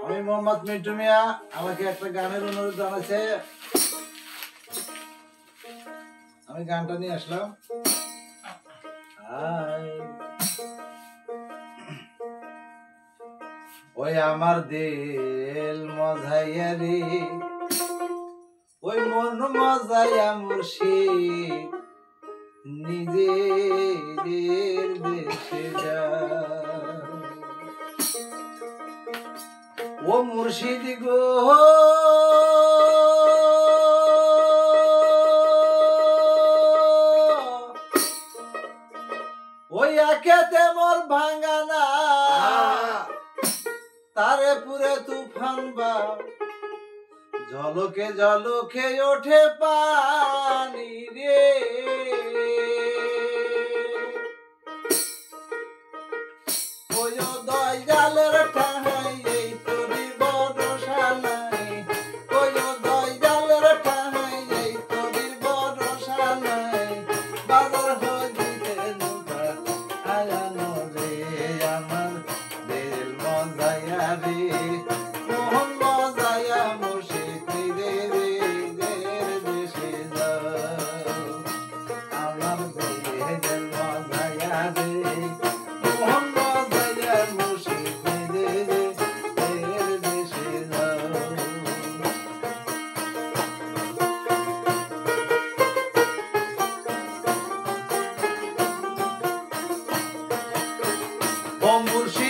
আমি মোহাম্মদ মিন্টু মিয়া, আমাকে একটা গানের অনুরোধ জানাচ্ছে, আমি গানটা নিয়ে আসলাম। ওই আমার দিল মজাইয়া রে, ওই মন মজাইয়া মুর্শিদ নিজের দেশে যা। ও মুর্শিদ গো ওই একেতে মোর ভাঙানা, তারে পুরে তুফান বা ঝলকে ঝলকে ওঠে পানি রে। ওই দয়ালের ঠাহাই এই তোরি ভরসা নাই, ওই দয়ালের ঠাহাই এই তোরি ভরসা নাই। বাজার হইতে নৌকা আয়ানো রে, আমার দিল মজাইয়া রে, মোহন মজাইয়া মুর্শিদ নিজের দেশে যাও। আমার দিল মজাইয়া রে, মোহন মজাইয়া মুর্শিদ নিজের দেশে যাও। ও মুর্শিদ